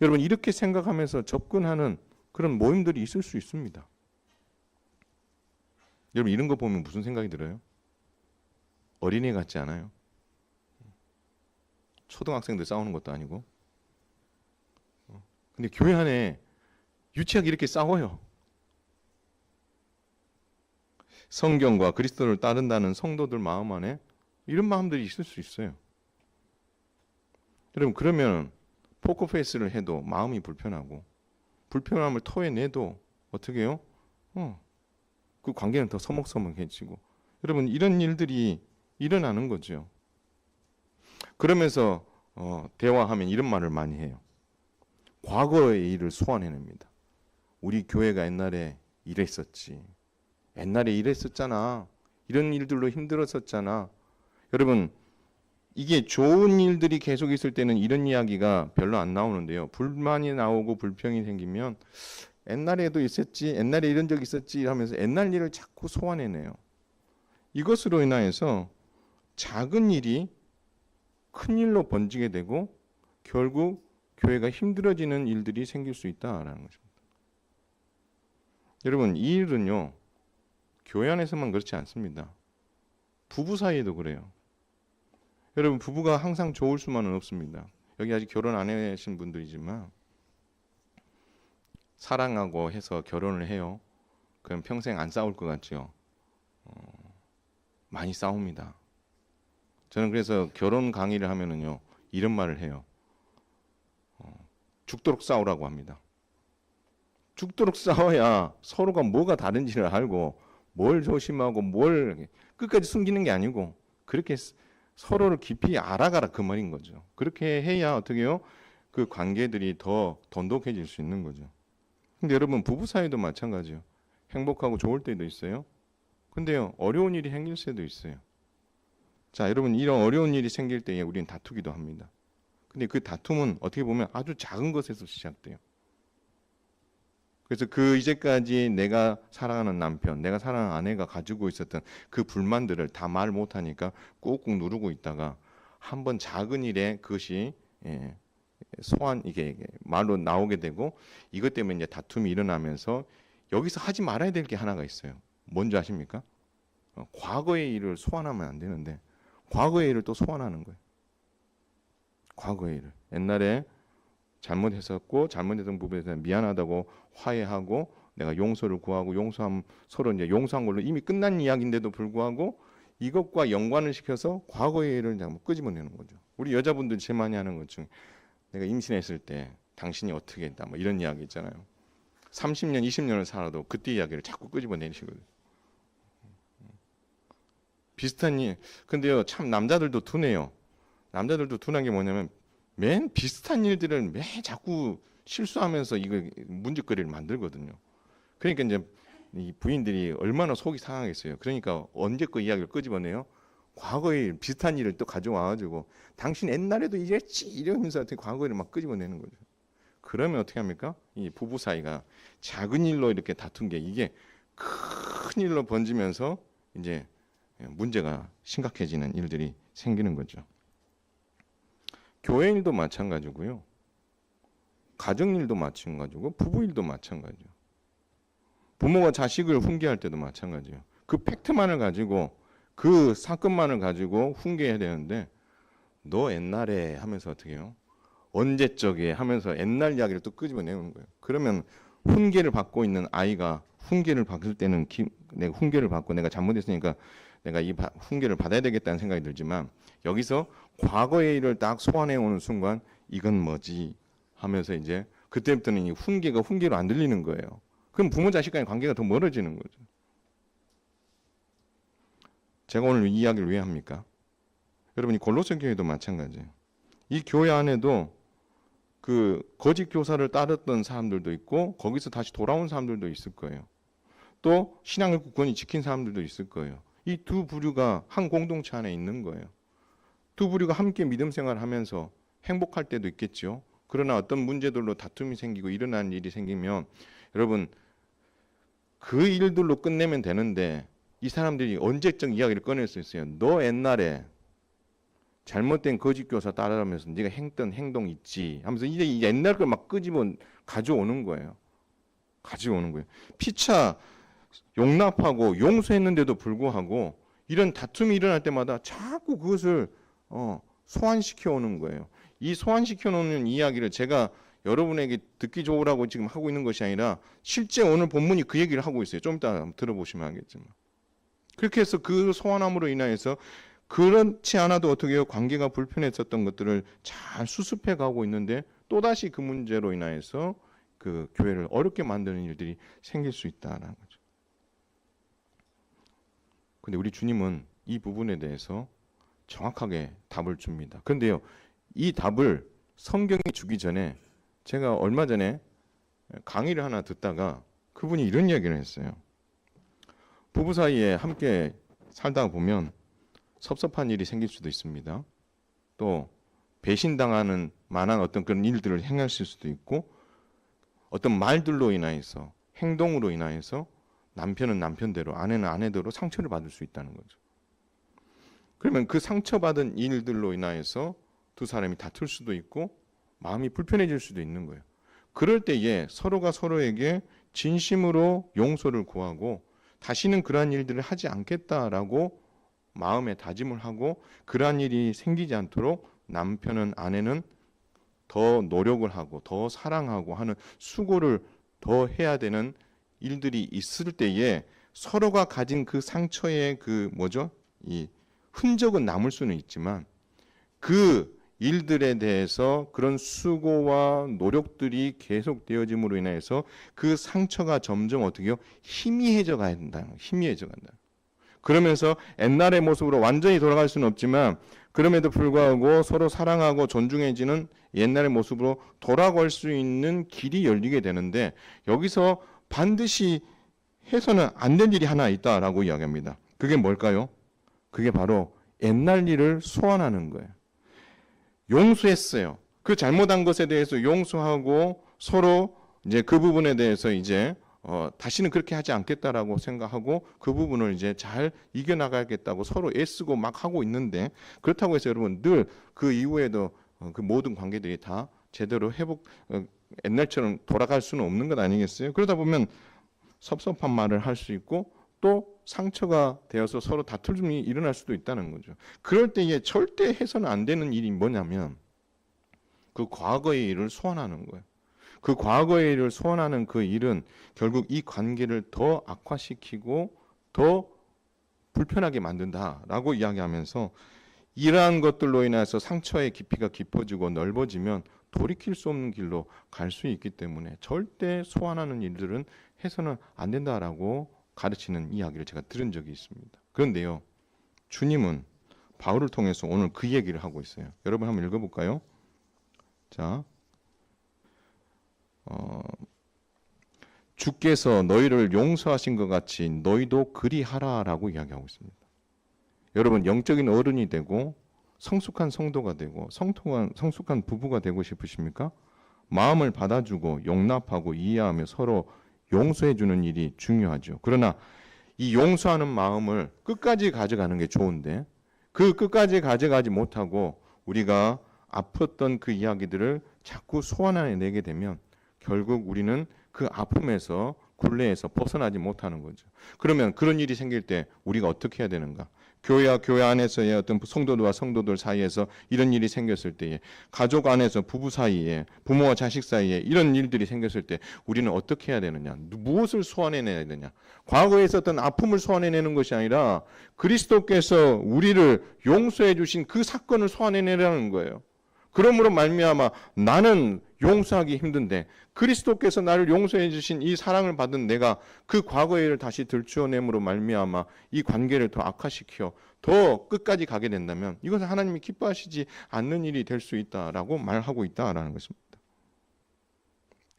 여러분 이렇게 생각하면서 접근하는 그런 모임들이 있을 수 있습니다. 여러분 이런 거 보면 무슨 생각이 들어요? 어린애 같지 않아요? 초등학생들 싸우는 것도 아니고. 근데 교회 안에 유치하게 이렇게 싸워요. 성경과 그리스도를 따른다는 성도들 마음 안에 이런 마음들이 있을 수 있어요. 여러분, 그러면 포커페이스를 해도 마음이 불편하고 불편함을 토해내도 어떻게 해요? 그 관계는 더 서먹서먹해지고. 여러분, 이런 일들이 일어나는 거죠. 그러면서 대화하면 이런 말을 많이 해요. 과거의 일을 소환해냅니다. 우리 교회가 옛날에 이랬었지. 옛날에 이랬었잖아. 이런 일들로 힘들었었잖아. 여러분, 이게 좋은 일들이 계속 있을 때는 이런 이야기가 별로 안 나오는데요. 불만이 나오고 불평이 생기면 옛날에도 있었지, 옛날에 이런 적 있었지 하면서 옛날 일을 자꾸 소환해내요. 이것으로 인하여서 작은 일이 큰 일로 번지게 되고 결국 교회가 힘들어지는 일들이 생길 수 있다라는 것입니다. 여러분, 이 일은요, 교회 안에서만 그렇지 않습니다. 부부 사이에도 그래요. 여러분, 부부가 항상 좋을 수만은 없습니다. 여기 아직 결혼 안 하신 분들이지만 사랑하고 해서 결혼을 해요. 그럼 평생 안 싸울 것 같죠? 많이 싸웁니다. 저는 그래서 결혼 강의를 하면은요, 이런 말을 해요. 죽도록 싸우라고 합니다. 죽도록 싸워야 서로가 뭐가 다른지를 알고 뭘 조심하고 뭘 끝까지 숨기는 게 아니고 그렇게 서로를 깊이 알아가라 그 말인 거죠. 그렇게 해야 어떻게 해요? 그 관계들이 더 돈독해질 수 있는 거죠. 근데 여러분, 부부 사이도 마찬가지요. 행복하고 좋을 때도 있어요. 근데요, 어려운 일이 생길 때도 있어요. 자, 여러분, 이런 어려운 일이 생길 때에 우리는 다투기도 합니다. 근데 그 다툼은 어떻게 보면 아주 작은 것에서 시작돼요. 그래서 그 이제까지 내가 사랑하는 남편, 내가 사랑하는 아내가 가지고 있었던 그 불만들을 다 말 못하니까 꾹꾹 누르고 있다가 한번 작은 일에 그것이 소환 이게 말로 나오게 되고 이것 때문에 이제 다툼이 일어나면서 여기서 하지 말아야 될 게 하나가 있어요. 뭔지 아십니까? 과거의 일을 소환하면 안 되는데 과거의 일을 또 소환하는 거예요. 과거의 일을. 옛날에 잘못했었고 잘못했던 부분에 대해서 미안하다고 화해하고 내가 용서를 구하고 용서함 서로 이제 용서한 걸로 이미 끝난 이야기인데도 불구하고 이것과 연관을 시켜서 과거의 일을 그냥 끄집어내는 거죠. 우리 여자분들 제일 많이 하는 것 중에 내가 임신했을 때 당신이 어떻게 했다 뭐 이런 이야기 있잖아요. 30년, 20년을 살아도 그때 이야기를 자꾸 끄집어내시거든요. 비슷한 일. 근데요, 참 남자들도 둔해요. 남자들도 둔한 게 뭐냐면 맨 비슷한 일들을 매 자꾸 실수하면서 이거 문제거리를 만들거든요. 그러니까 이제 이 부인들이 얼마나 속이 상하겠어요. 그러니까 언제 그 이야기를 끄집어내요? 과거의 비슷한 일을 또 가져와가지고 당신 옛날에도 이랬지 이러면서 과거를 막 끄집어내는 거죠. 그러면 어떻게 합니까? 이 부부 사이가 작은 일로 이렇게 다툰 게 이게 큰 일로 번지면서 이제 문제가 심각해지는 일들이 생기는 거죠. 교회 일도 마찬가지고요. 가정 일도 마찬가지고 부부 일도 마찬가지요. 부모가 자식을 훈계할 때도 마찬가지예요. 그 팩트만을 가지고 그 사건만을 가지고 훈계해야 되는데 너 옛날에 하면서 어떻게 해요? 언제적에 하면서 옛날 이야기를 또 끄집어내는 거예요. 그러면 훈계를 받고 있는 아이가 훈계를 받을 때는 내가 훈계를 받고 내가 잘못했으니까 내가 이 훈계를 받아야 되겠다는 생각이 들지만 여기서 과거의 일을 딱 소환해 오는 순간 이건 뭐지 하면서 이제 그때부터는 이 훈계가 훈계로 안 들리는 거예요. 그럼 부모 자식 간의 관계가 더 멀어지는 거죠. 제가 오늘 이 이야기를 왜 합니까? 여러분, 이 골로새 교회도 마찬가지예요. 이 교회 안에도 그 거짓 교사를 따랐던 사람들도 있고 거기서 다시 돌아온 사람들도 있을 거예요. 또 신앙을 굳건히 지킨 사람들도 있을 거예요. 이 두 부류가 한 공동체 안에 있는 거예요. 두 부류가 함께 믿음 생활을 하면서 행복할 때도 있겠죠. 그러나 어떤 문제들로 다툼이 생기고 일어나는 일이 생기면 여러분 그 일들로 끝내면 되는데 이 사람들이 언제적 이야기를 꺼낼 수 있어요. 너 옛날에 잘못된 거짓 교사 따라하면서 네가 했던 행동 있지 하면서 이제 옛날 걸 막 끄집어 가져오는 거예요. 가져오는 거예요. 피차 용납하고 용서했는데도 불구하고 이런 다툼이 일어날 때마다 자꾸 그것을 소환시켜 오는 거예요. 이 소환시켜 놓는 이야기를 제가 여러분에게 듣기 좋으라고 지금 하고 있는 것이 아니라 실제 오늘 본문이 그 얘기를 하고 있어요. 좀 이따 들어보시면 알겠지만. 그렇게 해서 그 소환함으로 인하여서 그렇지 않아도 어떻게 해요? 관계가 불편했었던 것들을 잘 수습해 가고 있는데 또다시 그 문제로 인하여서 그 교회를 어렵게 만드는 일들이 생길 수 있다라는 거죠. 근데 우리 주님은 이 부분에 대해서 정확하게 답을 줍니다. 그런데요, 이 답을 성경이 주기 전에 제가 얼마 전에 강의를 하나 듣다가 그분이 이런 이야기를 했어요. 부부 사이에 함께 살다 보면 섭섭한 일이 생길 수도 있습니다. 또 배신당하는 만한 어떤 그런 일들을 행하실 수도 있고 어떤 말들로 인하여서 행동으로 인하여서 남편은 남편대로 아내는 아내대로 상처를 받을 수 있다는 거죠. 그러면 그 상처받은 일들로 인하여서 두 사람이 다툴 수도 있고 마음이 불편해질 수도 있는 거예요. 그럴 때에 서로가 서로에게 진심으로 용서를 구하고 다시는 그러한 일들을 하지 않겠다라고 마음에 다짐을 하고 그러한 일이 생기지 않도록 남편은 아내는 더 노력을 하고 더 사랑하고 하는 수고를 더 해야 되는 일들이 있을 때에 서로가 가진 그 상처의 그 이 흔적은 남을 수는 있지만 그 일들에 대해서 그런 수고와 노력들이 계속되어짐으로 인해서 그 상처가 점점 어떻게 해요? 희미해져 가야 된다. 희미해져 간다. 그러면서 옛날의 모습으로 완전히 돌아갈 수는 없지만 그럼에도 불구하고 서로 사랑하고 존중해지는 옛날의 모습으로 돌아갈 수 있는 길이 열리게 되는데 여기서 반드시 해서는 안 될 일이 하나 있다라고 이야기합니다. 그게 뭘까요? 그게 바로 옛날 일을 소환하는 거예요. 용서했어요. 그 잘못한 것에 대해서 용서하고 서로 이제 그 부분에 대해서 이제 다시는 그렇게 하지 않겠다라고 생각하고 그 부분을 이제 잘 이겨나가겠다고 서로 애쓰고 막 하고 있는데 그렇다고 해서 여러분 늘 그 이후에도 그 모든 관계들이 다 제대로 옛날처럼 돌아갈 수는 없는 것 아니겠어요? 그러다 보면 섭섭한 말을 할 수 있고 또 상처가 되어서 서로 다툼이 일어날 수도 있다는 거죠. 그럴 때에 절대 해서는 안 되는 일이 뭐냐면 그 과거의 일을 소환하는 거예요. 그 과거의 일을 소환하는 그 일은 결국 이 관계를 더 악화시키고 더 불편하게 만든다라고 이야기하면서 이러한 것들로 인해서 상처의 깊이가 깊어지고 넓어지면 돌이킬 수 없는 길로 갈 수 있기 때문에 절대 소환하는 일들은 해서는 안 된다라고 가르치는 이야기를 제가 들은 적이 있습니다. 그런데요, 주님은 바울을 통해서 오늘 그 얘기를 하고 있어요. 여러분 한번 읽어볼까요? 자, 주께서 너희를 용서하신 것 같이 너희도 그리하라라고 이야기하고 있습니다. 여러분 영적인 어른이 되고 성숙한 성도가 되고 성숙한 부부가 되고 싶으십니까? 마음을 받아주고 용납하고 이해하며 서로 용서해주는 일이 중요하죠. 그러나 이 용서하는 마음을 끝까지 가져가는 게 좋은데 그 끝까지 가져가지 못하고 우리가 아팠던 그 이야기들을 자꾸 소환해내게 되면 결국 우리는 그 아픔에서 굴레에서 벗어나지 못하는 거죠. 그러면 그런 일이 생길 때 우리가 어떻게 해야 되는가? 교회와 교회 안에서의 어떤 성도들과 성도들 사이에서 이런 일이 생겼을 때에 가족 안에서 부부 사이에 부모와 자식 사이에 이런 일들이 생겼을 때 우리는 어떻게 해야 되느냐? 무엇을 소환해내야 되냐? 과거에 있었던 아픔을 소환해내는 것이 아니라 그리스도께서 우리를 용서해 주신 그 사건을 소환해내라는 거예요. 그러므로 말미암아 나는 용서하기 힘든데 그리스도께서 나를 용서해 주신 이 사랑을 받은 내가 그 과거의 일을 다시 들추어냄으로 말미암아 이 관계를 더 악화시켜 더 끝까지 가게 된다면 이것은 하나님이 기뻐하시지 않는 일이 될 수 있다라고 말하고 있다라는 것입니다.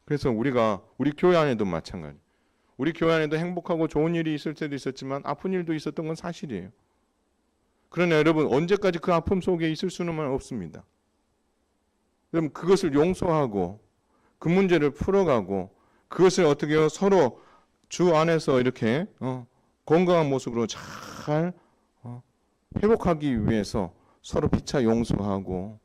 그래서 우리 교회 안에도 마찬가지. 우리 교회 안에도 행복하고 좋은 일이 있을 때도 있었지만 아픈 일도 있었던 건 사실이에요. 그러나 여러분 언제까지 그 아픔 속에 있을 수는 없습니다. 그럼 그것을 용서하고 그 문제를 풀어가고 그것을 어떻게 해요? 서로 주 안에서 이렇게 건강한 모습으로 잘 회복하기 위해서 서로 피차 용서하고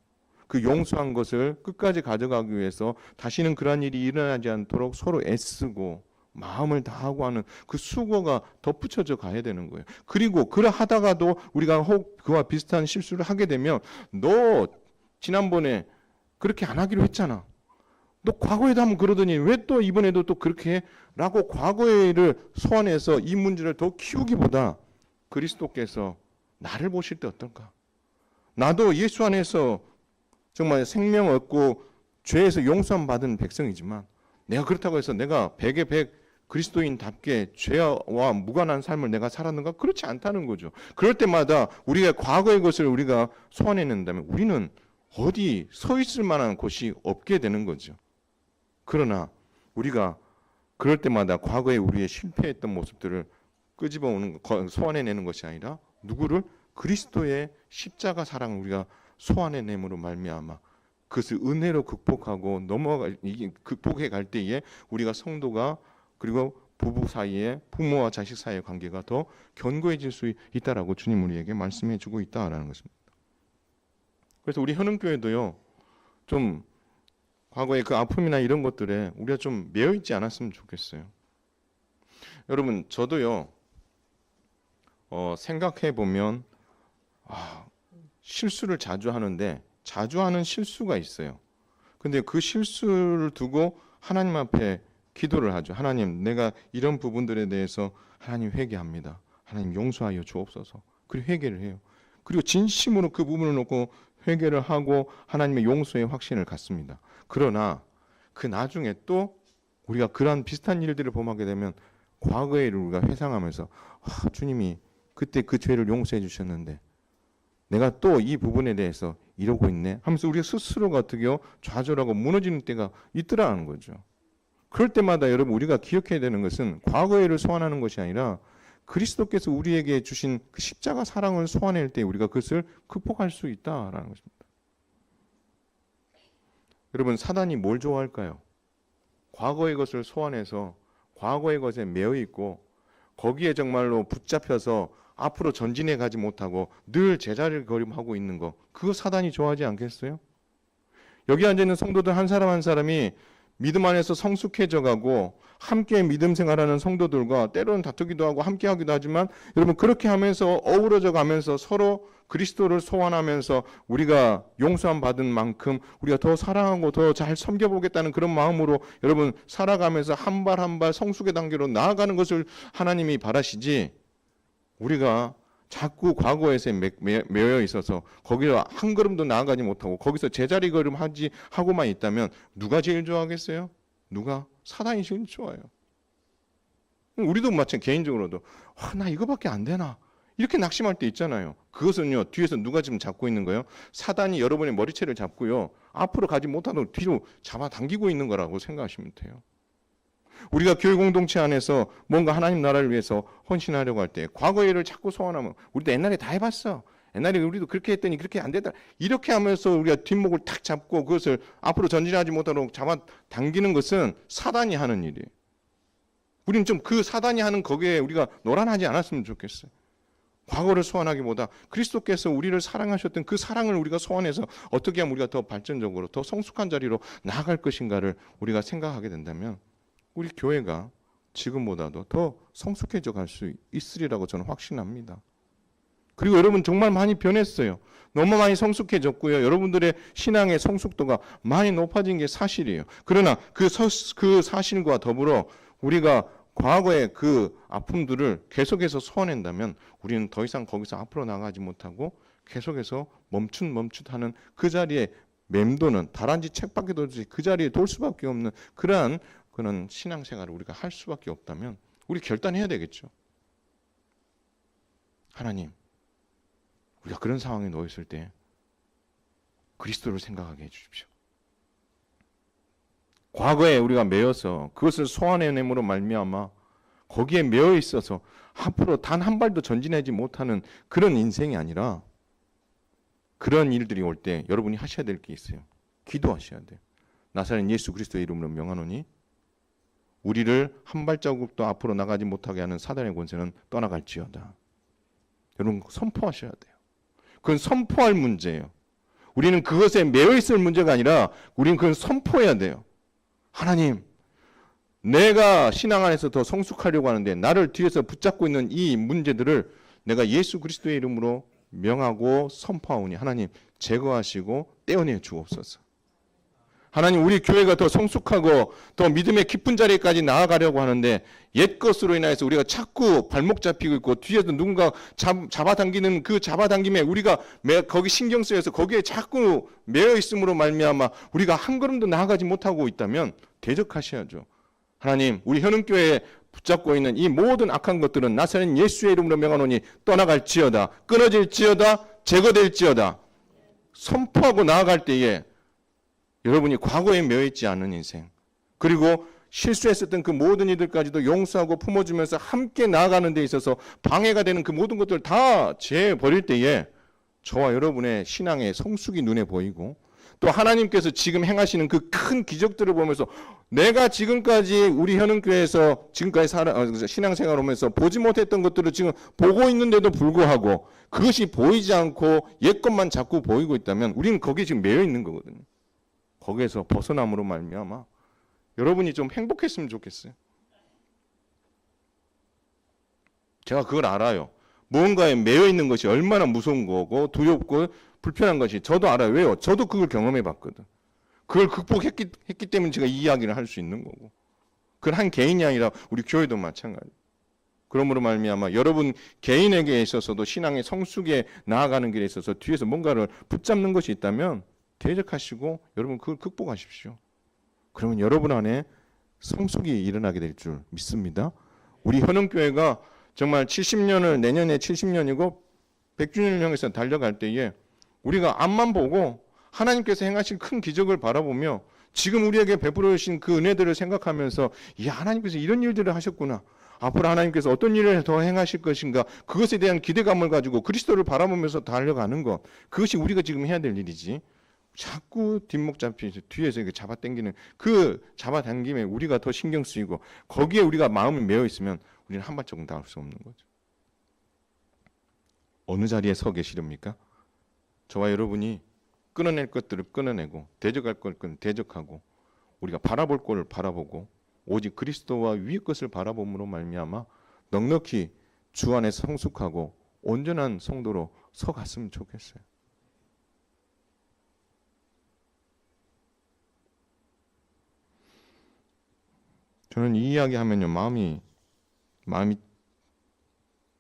그 용서한 것을 끝까지 가져가기 위해서 다시는 그러한 일이 일어나지 않도록 서로 애쓰고 마음을 다하고 하는 그 수고가 덧붙여져 가야 되는 거예요. 그리고 그러하다가도 우리가 혹 그와 비슷한 실수를 하게 되면 너 지난번에 그렇게 안 하기로 했잖아. 너 과거에도 한번 그러더니 왜 또 이번에도 또 그렇게 해? 라고 과거의를 소환해서 이 문제를 더 키우기보다 그리스도께서 나를 보실 때 어떨까? 나도 예수 안에서 정말 생명 얻고 죄에서 용서함 받은 백성이지만 내가 그렇다고 해서 내가 100에 100 그리스도인답게 죄와 무관한 삶을 내가 살았는가? 그렇지 않다는 거죠. 그럴 때마다 우리가 과거의 것을 우리가 소환해낸다면 우리는 어디 서 있을 만한 곳이 없게 되는 거죠. 그러나 우리가 그럴 때마다 과거에 우리의 실패했던 모습들을 끄집어오는 소환해내는 것이 아니라 누구를? 그리스도의 십자가 사랑을 우리가 소환해냄으로 말미암아 그것을 은혜로 극복하고 극복해 갈 때에 우리가 성도가 그리고 부부 사이에 부모와 자식 사이의 관계가 더 견고해질 수 있다라고 주님 우리에게 말씀해 주고 있다라는 것입니다. 그래서 우리 현흥교회도요, 좀 과거의 그 아픔이나 이런 것들에 우리가 좀 매여 있지 않았으면 좋겠어요. 여러분, 저도요, 생각해 보면 실수를 자주 하는데 자주 하는 실수가 있어요. 근데 그 실수를 두고 하나님 앞에 기도를 하죠. 하나님, 내가 이런 부분들에 대해서 하나님 회개합니다. 하나님 용서하여 주옵소서. 그리고 회개를 해요. 그리고 진심으로 그 부분을 놓고 회개를 하고 하나님의 용서의 확신을 갖습니다. 그러나 그 나중에 또 우리가 그러한 비슷한 일들을 범하게 되면 과거의 일을 우리가 회상하면서 주님이 그때 그 죄를 용서해 주셨는데 내가 또 이 부분에 대해서 이러고 있네 하면서 우리 스스로가 어떻게요? 좌절하고 무너지는 때가 있더라는 거죠. 그럴 때마다 여러분 우리가 기억해야 되는 것은 과거의 일을 소환하는 것이 아니라 그리스도께서 우리에게 주신 그 십자가 사랑을 소환할 때 우리가 그것을 극복할 수 있다라는 것입니다. 여러분, 사단이 뭘 좋아할까요? 과거의 것을 소환해서 과거의 것에 매여 있고 거기에 정말로 붙잡혀서 앞으로 전진해 가지 못하고 늘 제자리를 걸음하고 있는 거, 그거 사단이 좋아하지 않겠어요? 여기 앉아있는 성도들 한 사람 한 사람이 믿음 안에서 성숙해져 가고 함께 믿음 생활하는 성도들과 때로는 다투기도 하고 함께 하기도 하지만 여러분 그렇게 하면서 어우러져 가면서 서로 그리스도를 소환하면서 우리가 용서함 받은 만큼 우리가 더 사랑하고 더 잘 섬겨보겠다는 그런 마음으로 여러분 살아가면서 한 발 한 발 성숙의 단계로 나아가는 것을 하나님이 바라시지, 우리가 자꾸 과거에서 매여 있어서 거기서 한 걸음도 나아가지 못하고 거기서 제자리 걸음 하고만 있다면 누가 제일 좋아하겠어요? 누가? 사단이 제일 좋아요. 우리도 마찬가지 개인적으로도 나 이거밖에 안 되나? 이렇게 낙심할 때 있잖아요. 그것은요, 뒤에서 누가 지금 잡고 있는 거예요? 사단이 여러분의 머리채를 잡고요, 앞으로 가지 못하도록 뒤로 잡아당기고 있는 거라고 생각하시면 돼요. 우리가 교회 공동체 안에서 뭔가 하나님 나라를 위해서 헌신하려고 할 때 과거의 일을 자꾸 소환하면 우리도 옛날에 다 해봤어. 옛날에 우리도 그렇게 했더니 그렇게 안 되더라. 이렇게 하면서 우리가 뒷목을 탁 잡고 그것을 앞으로 전진하지 못하도록 잡아당기는 것은 사단이 하는 일이에요. 우리는 좀 그 사단이 하는 거기에 우리가 노란하지 않았으면 좋겠어요. 과거를 소환하기보다 그리스도께서 우리를 사랑하셨던 그 사랑을 우리가 소환해서 어떻게 하면 우리가 더 발전적으로 더 성숙한 자리로 나아갈 것인가를 우리가 생각하게 된다면 우리 교회가 지금보다도 더 성숙해져 갈 수 있으리라고 저는 확신합니다. 그리고 여러분 정말 많이 변했어요. 너무 많이 성숙해졌고요. 여러분들의 신앙의 성숙도가 많이 높아진 게 사실이에요. 그러나 그 사실과 더불어 우리가 과거의 그 아픔들을 계속해서 소환한다면 우리는 더 이상 거기서 앞으로 나가지 못하고 계속해서 멈칫하는 그 자리에 맴도는, 다람쥐 책밖에 돌지 그 자리에 돌 수밖에 없는 그러한 신앙생활을 우리가 할 수밖에 없다면 우리 결단해야 되겠죠. 하나님, 우리가 그런 상황에 놓였을 때 그리스도를 생각하게 해주십시오. 과거에 우리가 매여서 그것을 소환해냄으로 말미암아 거기에 매여 있어서 앞으로 단 한 발도 전진하지 못하는 그런 인생이 아니라, 그런 일들이 올 때 여러분이 하셔야 될 게 있어요. 기도하셔야 돼요. 나사렛 예수 그리스도의 이름으로 명하노니 우리를 한 발자국도 앞으로 나가지 못하게 하는 사단의 권세는 떠나갈지어다. 여러분 선포하셔야 돼요. 그건 선포할 문제예요. 우리는 그것에 매여 있을 문제가 아니라 우리는 그건 선포해야 돼요. 하나님, 내가 신앙 안에서 더 성숙하려고 하는데 나를 뒤에서 붙잡고 있는 이 문제들을 내가 예수 그리스도의 이름으로 명하고 선포하오니 하나님 제거하시고 떼어내 주옵소서. 하나님 우리 교회가 더 성숙하고 더 믿음의 깊은 자리까지 나아가려고 하는데 옛 것으로 인해서 우리가 자꾸 발목 잡히고 있고 뒤에서 누군가 잡아당기는 그 잡아당김에 우리가 거기 신경 쓰여서 거기에 자꾸 매여 있음으로 말미암아 우리가 한 걸음도 나아가지 못하고 있다면 대적하셔야죠. 하나님 우리 현흥교회에 붙잡고 있는 이 모든 악한 것들은 나사렛 예수의 이름으로 명하노니 떠나갈지어다, 끊어질지어다, 제거될지어다. 선포하고 나아갈 때에 여러분이 과거에 매여있지 않은 인생, 그리고 실수했었던 그 모든 이들까지도 용서하고 품어주면서 함께 나아가는 데 있어서 방해가 되는 그 모든 것들을 다 제버릴 때에 저와 여러분의 신앙의 성숙이 눈에 보이고 또 하나님께서 지금 행하시는 그 큰 기적들을 보면서 내가 지금까지 우리 현흥교회에서 지금까지 신앙생활 하면서 보지 못했던 것들을 지금 보고 있는데도 불구하고 그것이 보이지 않고 옛 것만 자꾸 보이고 있다면 우리는 거기에 지금 매여 있는 거거든요. 거기에서 벗어남으로 말미암아 여러분이 좀 행복했으면 좋겠어요. 제가 그걸 알아요. 무언가에 매여 있는 것이 얼마나 무서운 거고 두렵고 불편한 것이 저도 알아요. 왜요? 저도 그걸 경험해 봤거든. 그걸 극복했기 때문에 제가 이 이야기를 할 수 있는 거고. 그건 한 개인이 아니라 우리 교회도 마찬가지. 그러므로 말미암아 여러분 개인에게 있어서도 신앙의 성숙에 나아가는 길에 있어서 뒤에서 뭔가를 붙잡는 것이 있다면 대적하시고 여러분 그걸 극복하십시오. 그러면 여러분 안에 성숙이 일어나게 될 줄 믿습니다. 우리 현흥교회가 정말 70년을 내년에 70년이고 100주년을 향해서 달려갈 때에 우리가 앞만 보고 하나님께서 행하신 큰 기적을 바라보며 지금 우리에게 베풀어 주신 그 은혜들을 생각하면서 야 하나님께서 이런 일들을 하셨구나. 앞으로 하나님께서 어떤 일을 더 행하실 것인가. 그것에 대한 기대감을 가지고 그리스도를 바라보면서 달려가는 것. 그것이 우리가 지금 해야 될 일이지. 자꾸 뒷목 잡히면서 뒤에서 잡아당기는 그 잡아당김에 우리가 더 신경 쓰이고 거기에 우리가 마음이 매여 있으면 우리는 한 발짝은 나올 수 없는 거죠. 어느 자리에 서 계시렵니까? 저와 여러분이 끊어낼 것들을 끊어내고 대적할 것을 대적하고 우리가 바라볼 것을 바라보고 오직 그리스도와 위의 것을 바라봄으로 말미암아 넉넉히 주 안에 성숙하고 온전한 성도로 서갔으면 좋겠어요. 저는 이 이야기 하면요 마음이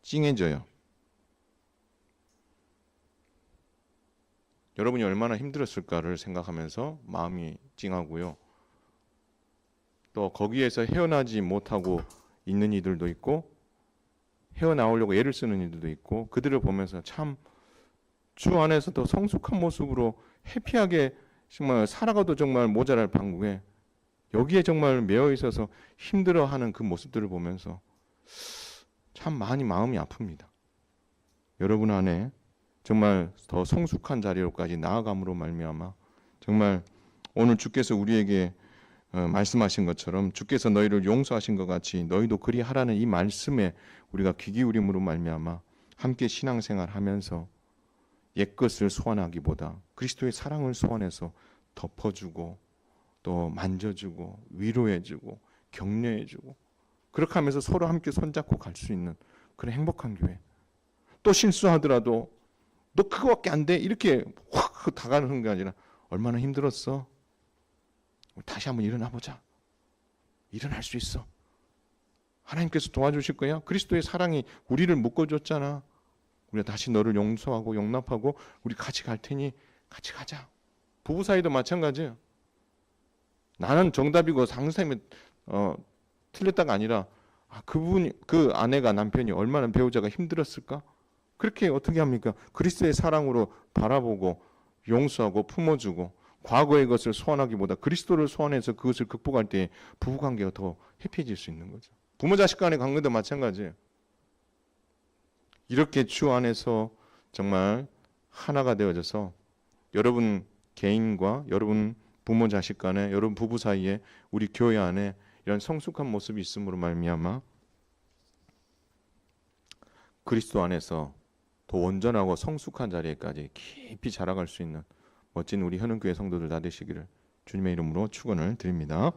찡해져요. 여러분이 얼마나 힘들었을까를 생각하면서 마음이 찡하고요. 또 거기에서 헤어나지 못하고 있는 이들도 있고 헤어나오려고 애를 쓰는 이들도 있고 그들을 보면서 참 주 안에서 더 성숙한 모습으로 해피하게 정말 살아가도 정말 모자랄 방국에 여기에 정말 매여 있어서 힘들어하는 그 모습들을 보면서 참 많이 마음이 아픕니다. 여러분 안에 정말 더 성숙한 자리로까지 나아감으로 말미암아 정말 오늘 주께서 우리에게 말씀하신 것처럼 주께서 너희를 용서하신 것 같이 너희도 그리하라는 이 말씀에 우리가 귀 기울임으로 말미암아 함께 신앙생활하면서 옛것을 소원하기보다 그리스도의 사랑을 소원해서 덮어주고 또 만져주고 위로해주고 격려해주고 그렇게 하면서 서로 함께 손잡고 갈 수 있는 그런 행복한 교회. 또 실수하더라도 너 그거밖에 안 돼 이렇게 확 다가가는 게 아니라 얼마나 힘들었어. 다시 한번 일어나 보자. 일어날 수 있어. 하나님께서 도와주실 거야. 그리스도의 사랑이 우리를 묶어줬잖아. 우리가 다시 너를 용서하고 용납하고 우리 같이 갈 테니 같이 가자. 부부 사이도 마찬가지예요. 나는 정답이고 상대방이 틀렸다가 아니라 그분이 그 아내가 남편이 얼마나 배우자가 힘들었을까? 그렇게 어떻게 합니까? 그리스도의 사랑으로 바라보고 용서하고 품어주고 과거의 것을 소원하기보다 그리스도를 소원해서 그것을 극복할 때 부부관계가 더 해피해질 수 있는 거죠. 부모 자식 간의 관계도 마찬가지예요. 이렇게 주 안에서 정말 하나가 되어져서 여러분 개인과 여러분 부모 자식 간에 여러분 부부 사이에 우리 교회 안에 이런 성숙한 모습이 있음으로 말미암아 그리스도 안에서 더 온전하고 성숙한 자리에까지 깊이 자라갈 수 있는 멋진 우리 현흥교회 성도들 다 되시기를 주님의 이름으로 축원을 드립니다.